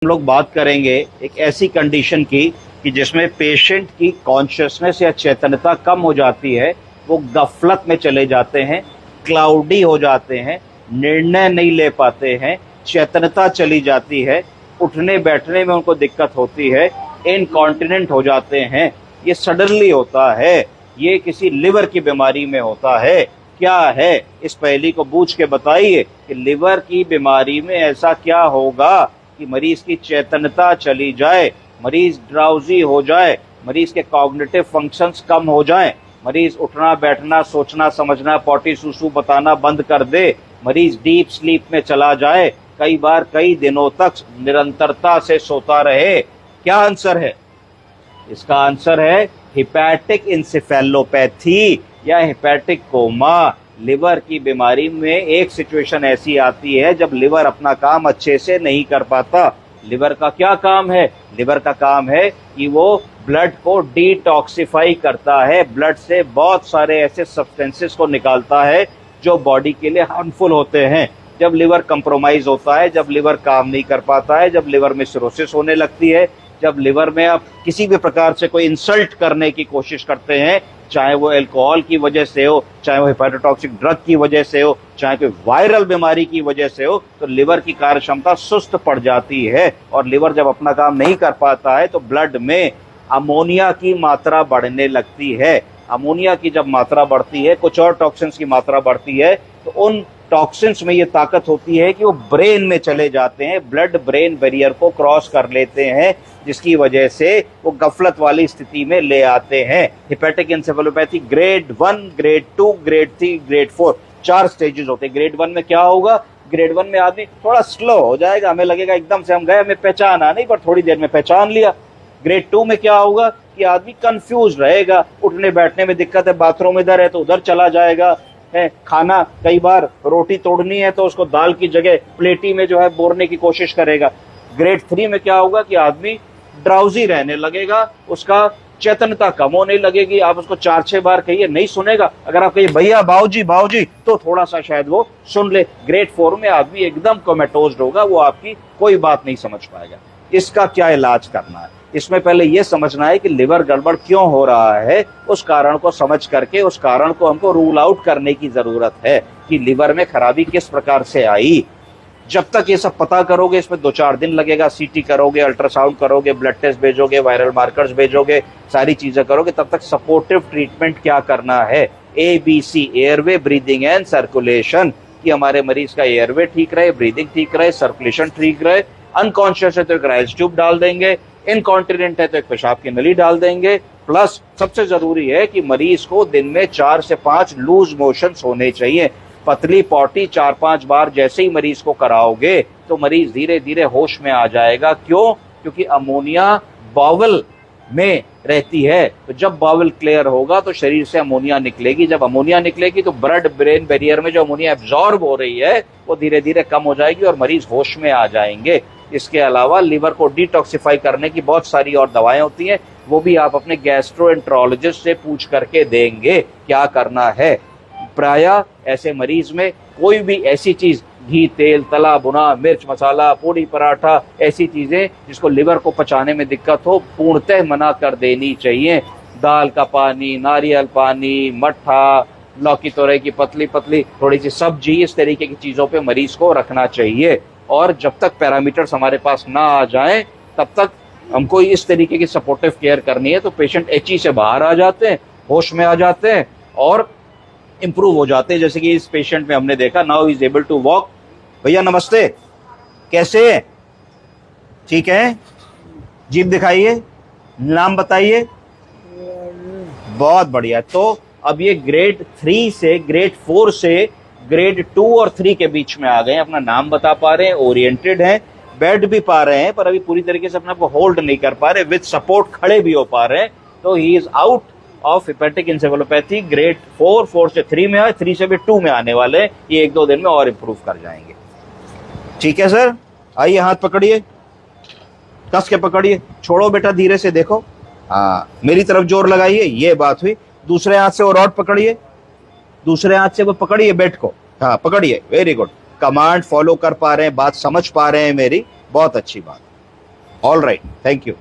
हम लोग बात करेंगे एक ऐसी कंडीशन की कि जिसमें पेशेंट की कॉन्शियसनेस या चेतनता कम हो जाती है, वो गफलत में चले जाते हैं, क्लाउडी हो जाते हैं, निर्णय नहीं ले पाते हैं, चेतनता चली जाती है, उठने बैठने में उनको दिक्कत होती है, इनकॉन्टिनेंट हो जाते हैं। ये सडनली होता है, ये किसी लिवर की बीमारी में होता है। क्या है, इस पहेली को बूझ के बताइए कि लिवर की बीमारी में ऐसा क्या होगा कि मरीज की चेतनता चली जाए, मरीज ड्राउजी हो जाए, मरीज के कॉग्निटिव फंक्शंस कम हो जाएं, मरीज उठना बैठना सोचना समझना पॉटी सूसू बताना बंद कर दे, मरीज डीप स्लीप में चला जाए, कई बार कई दिनों तक निरंतरता से सोता रहे। क्या आंसर है? इसका आंसर है हिपैटिक इंसेफेलोपैथी या हिपैटिक कोमा। लिवर की बीमारी में एक सिचुएशन ऐसी आती है जब लिवर अपना काम अच्छे से नहीं कर पाता। लिवर का क्या काम है? लिवर का काम है कि वो ब्लड को डिटॉक्सिफाई करता है, ब्लड से बहुत सारे ऐसे सब्सटेंसेस को निकालता है जो बॉडी के लिए हार्मफुल होते हैं। जब लिवर कंप्रोमाइज होता है, जब लिवर काम नहीं कर पाता है, जब लिवर में सिरोसिस होने लगती है, जब लिवर में आप किसी भी प्रकार से कोई इंसल्ट करने की कोशिश करते हैं, चाहे वो अल्कोहल की वजह से हो, चाहे वो हेपेटोटॉक्सिक ड्रग की वजह से हो, चाहे कोई वायरल बीमारी की वजह से हो, तो लिवर की कार्य क्षमता सुस्त पड़ जाती है। और लिवर जब अपना काम नहीं कर पाता है तो ब्लड में अमोनिया की मात्रा बढ़ने लगती है। अमोनिया की जब मात्रा बढ़ती है, कुछ और टॉक्सिन्स की मात्रा बढ़ती है, तो उन टॉक्सिन्स में ये ताकत होती है कि वो ब्रेन में चले जाते हैं, ब्लड ब्रेन बैरियर को क्रॉस कर लेते हैं, जिसकी वजह से वो गफलत वाली स्थिति में ले आते हैं। Hepatic encephalopathy grade 1, grade 2, grade 3, grade 4, 4 stages होते हैं। ग्रेड 1 में क्या होगा? ग्रेड 1 में आदमी थोड़ा स्लो हो जाएगा, हमें लगेगा एकदम से हम गए, हमें पहचाना नहीं, पर थोड़ी देर में पहचान लिया। ग्रेड 2 में क्या होगा कि आदमी कंफ्यूज रहेगा, उठने बैठने में दिक्कत है, बाथरूम इधर है तो उधर चला जाएगा, है खाना कई बार रोटी तोड़नी है तो उसको दाल की जगह प्लेटी में जो है बोरने की कोशिश करेगा। ग्रेड 3 में क्या होगा कि आदमी ड्राउजी रहने लगेगा, उसका चेतनता कम होने लगेगी, आप उसको 4-6 बार कहिए नहीं सुनेगा, अगर आप कहिए भैया बाऊजी बाऊजी तो थोड़ा सा शायद वो सुन ले। ग्रेड 4 में आदमी एकदम कोमेटोज्ड होगा, वो आपकी कोई बात नहीं समझ पाएगा। इसका क्या इलाज करना है? इसमें पहले ये समझना है कि लिवर गड़बड़ क्यों हो रहा है, उस कारण को समझ करके उस कारण को हमको रूल आउट करने की जरूरत है कि लिवर में खराबी किस प्रकार से आई। जब तक ये सब पता करोगे, इसमें 2-4 दिन लगेगा, सीटी करोगे, अल्ट्रासाउंड करोगे, ब्लड टेस्ट भेजोगे, वायरल मार्कर्स भेजोगे, सारी चीजें करोगे, तब तक सपोर्टिव ट्रीटमेंट क्या करना है, ABC airway, breathing and circulation, कि हमारे मरीज का एयरवे ठीक रहे, ब्रीदिंग ठीक रहे, सर्कुलेशन ठीक रहे। अनकॉन्शियस है तो एक राइल्स ट्यूब डाल देंगे, इनकॉन्टिनेंट है तो एक पेशाब की नली डाल देंगे। प्लस सबसे जरूरी है कि मरीज को दिन में 4 से 5 लूज मोशंस होने चाहिए। पतली पॉटी 4-5 बार जैसे ही मरीज को कराओगे तो मरीज धीरे धीरे होश में आ जाएगा। क्यों? क्योंकि अमोनिया बावल में रहती है, तो जब बावल क्लियर होगा तो शरीर से अमोनिया निकलेगी, जब अमोनिया निकलेगी तो ब्लड ब्रेन बैरियर में जो अमोनिया एब्जॉर्ब हो रही है वो धीरे धीरे कम हो जाएगी और मरीज होश में आ जाएंगे। इसके अलावा लिवर को डिटॉक्सिफाई करने की बहुत सारी और दवाएं होती हैं, वो भी आप अपने गैस्ट्रोएंट्रोलॉजिस्ट से पूछ करके देंगे क्या करना है। प्रायः ऐसे मरीज में कोई भी ऐसी चीज, घी तेल तला भुना, मिर्च मसाला, पूड़ी पराठा, ऐसी चीजें जिसको लिवर को पचाने में दिक्कत हो, पूर्णतः मना कर देनी चाहिए। दाल का पानी, नारियल पानी, मट्ठा, लौकी तोरई की पतली पतली थोड़ी सी सब्जी, इस तरीके की चीजों पे मरीज को रखना चाहिए। और जब तक पैरामीटर्स हमारे पास ना आ जाएं तब तक हमको इस तरीके की सपोर्टिव केयर करनी है। तो पेशेंट HE से बाहर आ जाते हैं, होश में आ जाते हैं और इंप्रूव हो जाते हैं। जैसे कि इस पेशेंट में हमने देखा, now is able to walk. भैया नमस्ते, कैसे हैं? ठीक है, जीभ दिखाइए, नाम बताइए। बहुत बढ़िया। तो अब ये ग्रेड 3 से ग्रेड 4 से ग्रेड 2 और 3 के बीच में आ गए, अपना नाम बता पा रहे हैं, ओरिएंटेड हैं, बैठ भी पा रहे हैं, पर अभी पूरी तरीके से अपने आप को होल्ड नहीं कर पा रहे, विद सपोर्ट खड़े भी हो पा रहे हैं। तो he is out of hepatic encephalopathy grade 4, 4 से 3 में आए, 3 से भी 2 में आने वाले हैं। ये 1-2 दिन में और इंप्रूव कर जाएंगे। ठीक है सर, आइए हाथ पकड़िए, कस के पकड़िए, छोड़ो बेटा, धीरे से देखो, हाँ मेरी तरफ जोर लगाइए, ये बात हुई। दूसरे हाथ से वो रॉड पकड़िए, दूसरे हाथ से वो पकड़िए बेड को, हाँ पकड़िए, वेरी गुड। कमांड फॉलो कर पा रहे हैं, बात समझ पा रहे हैं मेरी, बहुत अच्छी बात। All right, thank you.